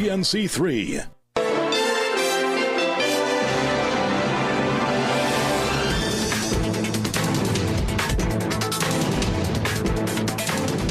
CNC3.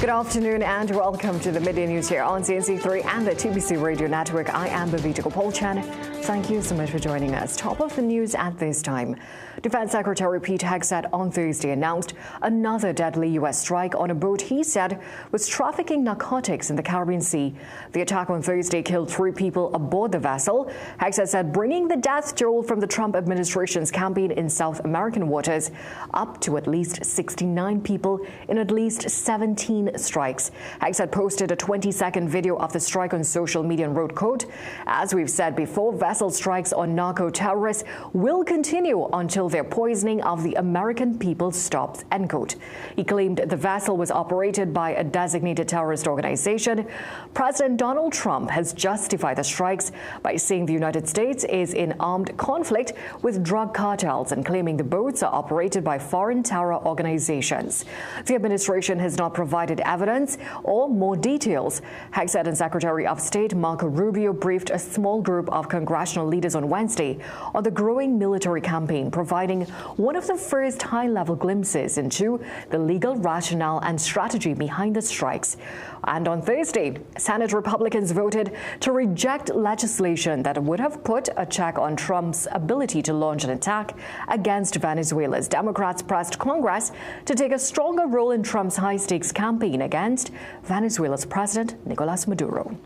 Good afternoon and welcome to the Midday News here on CNC3 and the TBC Radio Network. I am Bhavita Gopalchan. Thank you so much for joining us. Top of the news at this time. Defense Secretary Pete Hegseth on Thursday announced another deadly U.S. strike on a boat he said was trafficking narcotics in the Caribbean Sea. The attack on Thursday killed 3 people aboard the vessel. Hegseth said bringing the death toll from the Trump administration's campaign in South American waters up to at least 69 people in at least 17 strikes. Hegseth posted a 20-second video of the strike on social media and wrote, quote, "As we've said before, vessel strikes on narco-terrorists will continue until their poisoning of the American people stops," end quote. He claimed the vessel was operated by a designated terrorist organization. President Donald Trump has justified the strikes by saying the United States is in armed conflict with drug cartels and claiming the boats are operated by foreign terror organizations. The administration has not provided evidence or more details. Hegseth and Secretary of State Marco Rubio briefed a small group of congressional leaders on Wednesday on the growing military campaign, providing one of the first high-level glimpses into the legal rationale and strategy behind the strikes. And on Thursday, Senate Republicans voted to reject legislation that would have put a check on Trump's ability to launch an attack against Venezuela. Democrats pressed Congress to take a stronger role in Trump's high-stakes campaign against Venezuela's President Nicolas Maduro.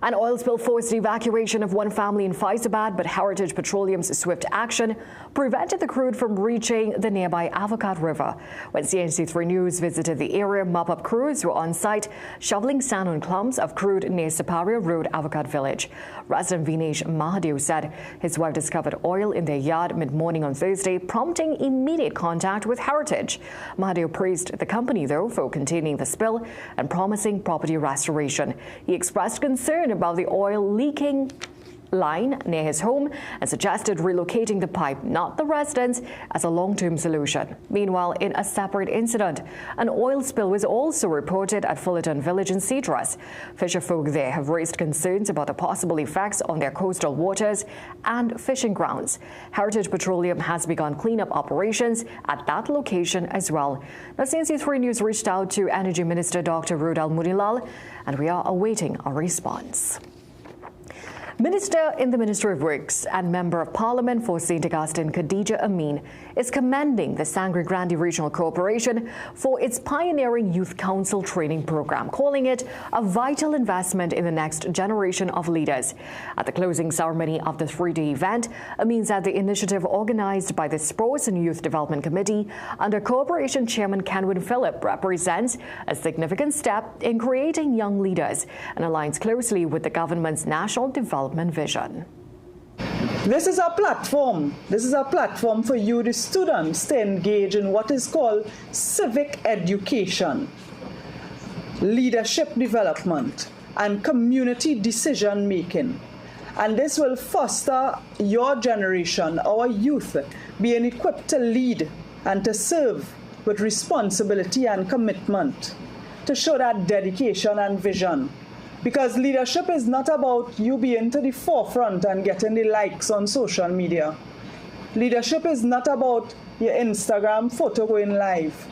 An oil spill forced the evacuation of one family in Fiserbad, but Heritage Petroleum's swift action prevented the crude from reaching the nearby Avocat River. When CNC3 News visited the area, mop-up crews were on site, shoveling sand on clumps of crude near Saparia Road, Avocat Village. Resident Vinesh Mahadev said his wife discovered oil in their yard mid-morning on Thursday, prompting immediate contact with Heritage. Mahadev praised the company, though, for containing the spill and promising property restoration. He expressed concern about the oil leaking line near his home and suggested relocating the pipe, not the residence, as a long-term solution. Meanwhile, in a separate incident, an oil spill was also reported at Fullerton Village in Cedros. Fisherfolk there have raised concerns about the possible effects on their coastal waters and fishing grounds. Heritage Petroleum has begun cleanup operations at that location as well. Now, CNC3 News reached out to Energy Minister Dr. Rodal Munilal, and we are awaiting a response. Minister in the Ministry of Works and Member of Parliament for St. Augustine, Khadija Amin, is commending the Sangre Grande Regional Corporation for its pioneering Youth Council training program, calling it a vital investment in the next generation of leaders. At the closing ceremony of the 3-day event, Amin said the initiative organized by the Sports and Youth Development Committee under Corporation Chairman Kenwin Phillip represents a significant step in creating young leaders and aligns closely with the government's national development vision. This is a platform. This is a platform for you, the students, to engage in what is called civic education, leadership development, and community decision making. And this will foster your generation, our youth, being equipped to lead and to serve with responsibility and commitment, to show that dedication and vision. Because leadership is not about you being to the forefront and getting the likes on social media. Leadership is not about your Instagram photo going live.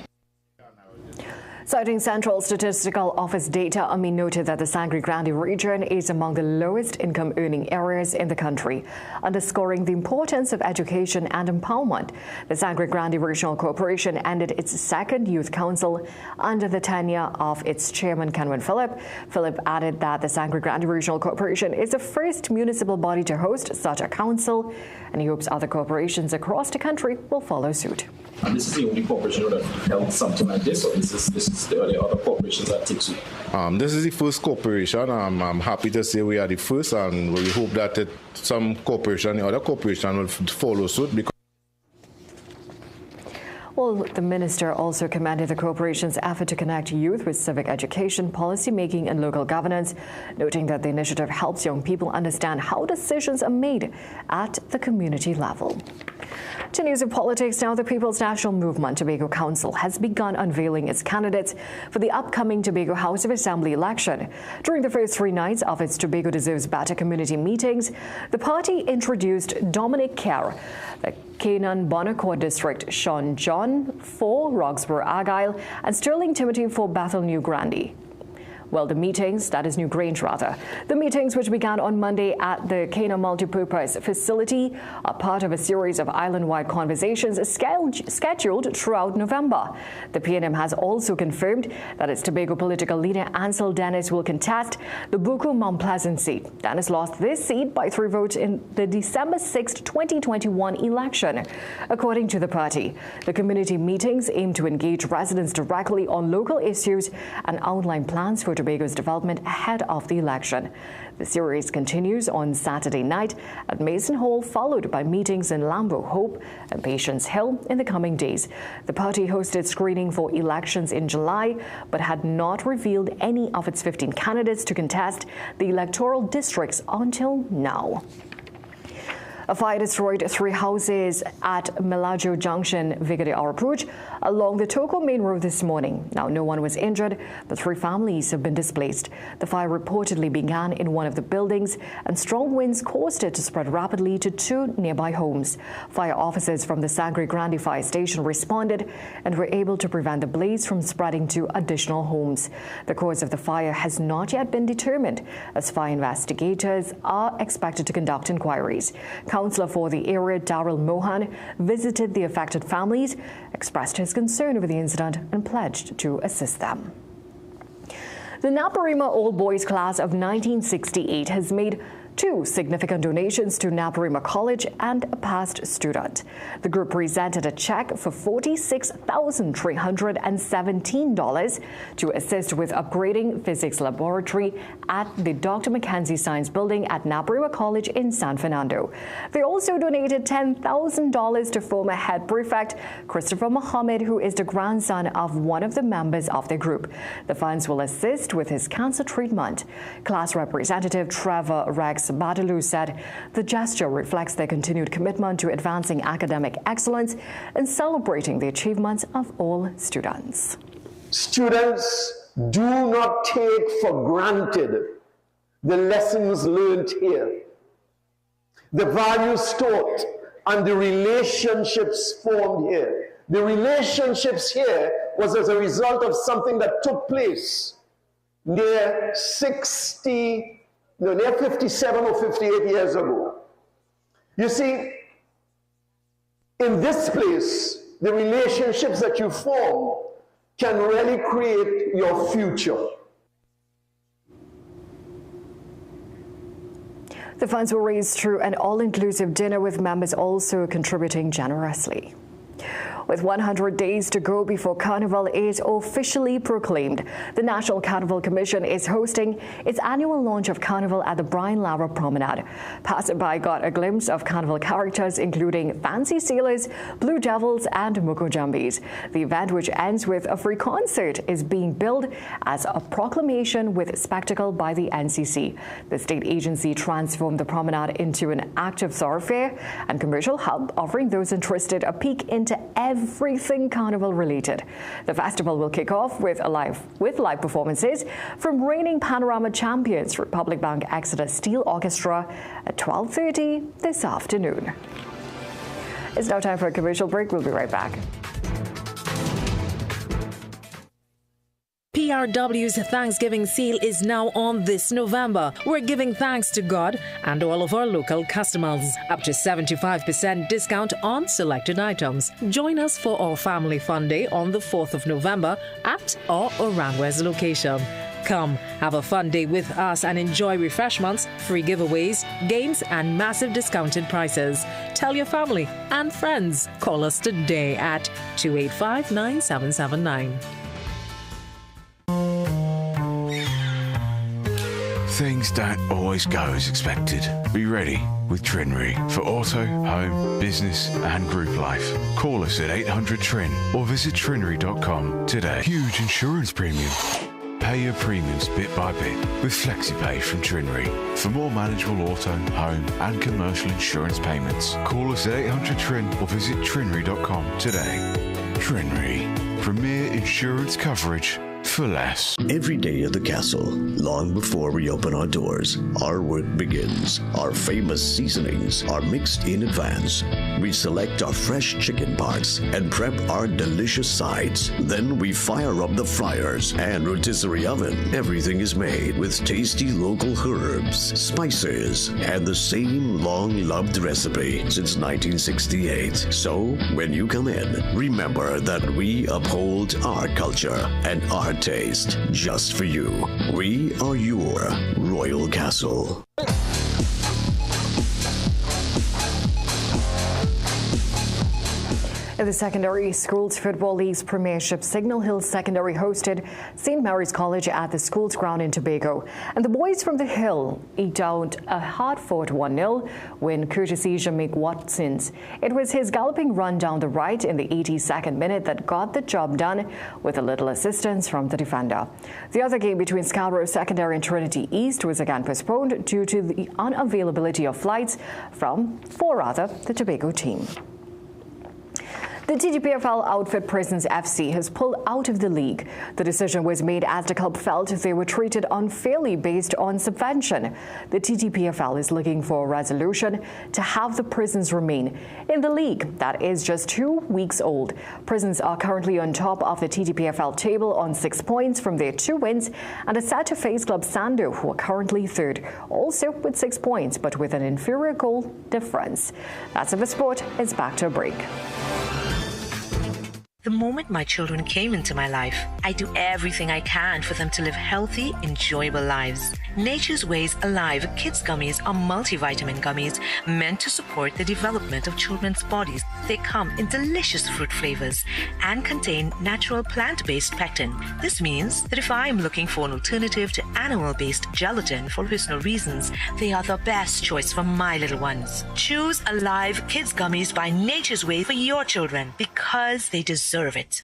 Citing Central Statistical Office data, Amin noted that the Sangre Grande region is among the lowest income earning areas in the country, underscoring the importance of education and empowerment. The Sangre Grande Regional Corporation ended its second Youth Council under the tenure of its chairman, Kenwin Phillip. Phillip added that the Sangre Grande Regional Corporation is the first municipal body to host such a council, and he hopes other corporations across the country will follow suit. And this is the only corporation that held something like this, or this is the other corporations that take suit? This is the first corporation. I'm happy to say we are the first, and we hope that some corporation, the other corporation will follow suit. Well, the minister also commended the corporation's effort to connect youth with civic education, policy making and local governance, noting that the initiative helps young people understand how decisions are made at the community level. To news of politics now, the People's National Movement Tobago Council has begun unveiling its candidates for the upcoming Tobago House of Assembly election. During the first 3 nights of its Tobago Deserves Better community meetings, the party introduced Dominic Kerr, the Canaan Bonacore District Sean John for Roxborough Argyle, and Sterling Timothy for Bethel New Grande. Well, the meetings, that is New Grange rather, the meetings which began on Monday at the Canaan Multipurpose Facility are part of a series of island-wide conversations scheduled throughout November. The PNM has also confirmed that its Tobago political leader Ansel Dennis will contest the Buku Mount Pleasant seat. Dennis lost this seat by 3 votes in the December 6, 2021 election. According to the party, the community meetings aim to engage residents directly on local issues and outline plans for Tobago's development ahead of the election. The series continues on Saturday night at Mason Hall, followed by meetings in Lambo, Hope and Patience Hill in the coming days. The party hosted screening for elections in July, but had not revealed any of its 15 candidates to contest the electoral districts until now. A fire destroyed 3 houses at Melagio Junction, Vigade Arapuj, along the Tokco main road this morning. Now, no one was injured, but 3 families have been displaced. The fire reportedly began in one of the buildings, and strong winds caused it to spread rapidly to 2 nearby homes. Fire officers from the Sangre Grande Fire Station responded and were able to prevent the blaze from spreading to additional homes. The cause of the fire has not yet been determined, as fire investigators are expected to conduct inquiries. Councillor for the area, Daryl Mohan, visited the affected families, expressed his concern over the incident and pledged to assist them. The Naparima Old Boys class of 1968 has made 2 significant donations to Naparima College and a past student. The group presented a check for $46,317 to assist with upgrading physics laboratory at the Dr. Mackenzie Science Building at Naparima College in San Fernando. They also donated $10,000 to former head prefect Christopher Mohammed, who is the grandson of one of the members of the group. The funds will assist with his cancer treatment. Class representative Trevor Rex Badalu said the gesture reflects their continued commitment to advancing academic excellence and celebrating the achievements of all students. Students, do not take for granted the lessons learned here, the values taught, and the relationships formed here. The relationships here was as a result of something that took place near 57 or 58 years ago. You see, in this place, the relationships that you form can really create your future. The funds were raised through an all-inclusive dinner, with members also contributing generously. With 100 days to go before Carnival is officially proclaimed, the National Carnival Commission is hosting its annual launch of Carnival at the Brian Lara Promenade. Passerby got a glimpse of Carnival characters including Fancy Sailors, Blue Devils and Moko Jumbies. The event, which ends with a free concert, is being billed as a proclamation with spectacle by the NCC. The state agency transformed the promenade into an active thoroughfare and commercial hub, offering those interested a peek into everything Carnival related. The festival will kick off with live performances from reigning Panorama champions Republic Bank Exeter Steel Orchestra at 12:30 this afternoon. It's now time for a commercial break. We'll be right back. PRW's Thanksgiving sale is now on this November. We're giving thanks to God and all of our local customers. Up to 75% discount on selected items. Join us for our Family Fun Day on the 4th of November at our Orangwes location. Come, have a fun day with us and enjoy refreshments, free giveaways, games, and massive discounted prices. Tell your family and friends. Call us today at 285-9779. Things don't always go as expected. Be ready with Trinry for auto, home, business and group life. Call us at 800 TRIN or visit trinry.com today. Huge insurance premium. Pay your premiums bit by bit with FlexiPay from Trinry. For more manageable auto, home and commercial insurance payments, call us at 800-TRIN or visit trinry.com today. Trinry, premier insurance coverage for less. Every day at the castle, long before we open our doors, our work begins. Our famous seasonings are mixed in advance. We select our fresh chicken parts and prep our delicious sides. Then we fire up the fryers and rotisserie oven. Everything is made with tasty local herbs, spices, and the same long-loved recipe since 1968. So, when you come in, remember that we uphold our culture and our taste just for you. We are your Royal Castle. In the Secondary Schools Football League's Premiership, Signal Hill Secondary hosted St. Mary's College at the school's ground in Tobago. And the boys from the Hill eked out a hard-fought 1-0 win courtesy Jameek Watson's. It was his galloping run down the right in the 82nd minute that got the job done with a little assistance from the defender. The other game between Scarborough Secondary and Trinity East was again postponed due to the unavailability of flights from, the Tobago team. The TTPFL outfit Prisons FC has pulled out of the league. The decision was made as the club felt they were treated unfairly based on subvention. The TTPFL is looking for a resolution to have the Prisons remain in the league that is just 2 weeks old. Prisons are currently on top of the TTPFL table on 6 points from their 2 wins and are set to face Club Sando, who are currently third, also with 6 points but with an inferior goal difference. That's it for sport. It's back to a break. The moment my children came into my life, I do everything I can for them to live healthy, enjoyable lives. Nature's Ways Alive Kids Gummies are multivitamin gummies meant to support the development of children's bodies. They come in delicious fruit flavors and contain natural plant-based pectin. This means that if I'm looking for an alternative to animal-based gelatin for personal reasons, they are the best choice for my little ones. Choose Alive Kids Gummies by Nature's Way for your children because they deserve it.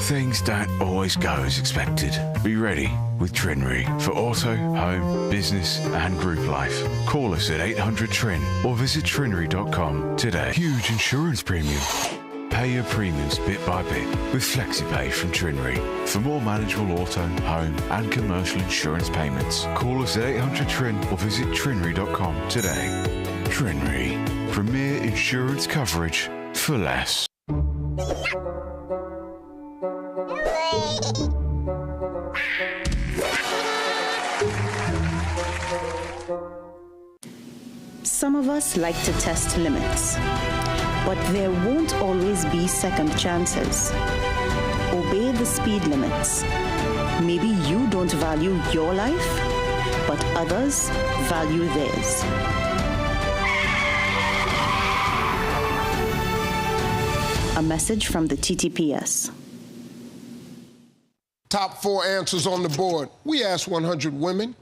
Things don't always go as expected. Be ready with Trinry for auto, home, business and group life. Call us at 800-TRIN or visit trinry.com today. Huge insurance premium. Pay your premiums bit by bit with FlexiPay from Trinry. For more manageable auto, home and commercial insurance payments, call us at 800-TRIN or visit trinry.com today. Trinry, premier insurance coverage for less. Some of us like to test limits, but there won't always be second chances. Obey the speed limits. Maybe you don't value your life, but others value theirs. A message from the TTPS. Top 4 answers on the board. We asked 100 women.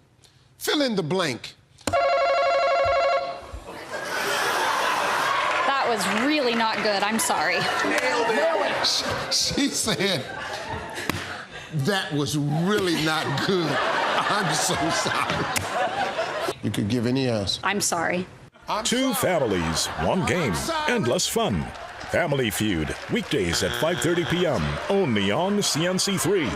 Fill in the blank. That was really not good. I'm sorry. Nailed it. She said, that was really not good. I'm so sorry. You could give any answer. I'm sorry. Two families, one game, endless fun. Family Feud, weekdays at 5:30 p.m. only on CNC3.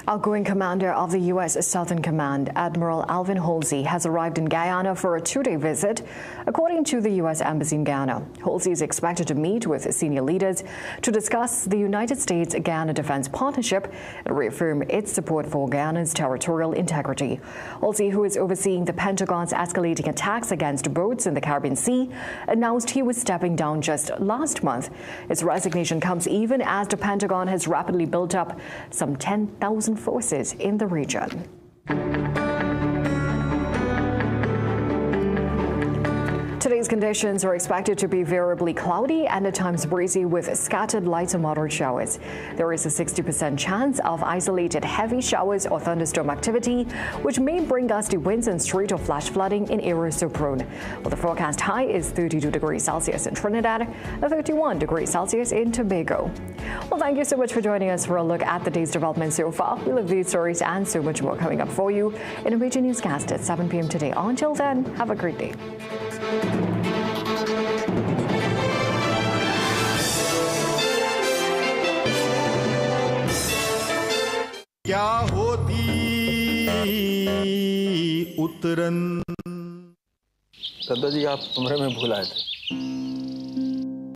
Outgoing commander of the U.S. Southern Command, Admiral Alvin Halsey, has arrived in Guyana for a 2-day visit, according to the U.S. Embassy in Ghana. Halsey is expected to meet with senior leaders to discuss the United States-Ghana Defense Partnership and reaffirm its support for Ghana's territorial integrity. Halsey, who is overseeing the Pentagon's escalating attacks against boats in the Caribbean Sea, announced he was stepping down just last month. His resignation comes even as the Pentagon has rapidly built up some 10,000 forces in the region. To today's conditions are expected to be variably cloudy and at times breezy with scattered light to moderate showers. There is a 60% chance of isolated heavy showers or thunderstorm activity, which may bring gusty winds and street or flash flooding in areas so prone. Well, the forecast high is 32 degrees Celsius in Trinidad and 31 degrees Celsius in Tobago. Well, thank you so much for joining us for a look at the day's developments so far. We'll have these stories and so much more coming up for you in a Midday Newscast at 7 p.m. today. Until then, have a great day. क्या होती उतरन? दादाजी आप कमरे में भूल आए थे।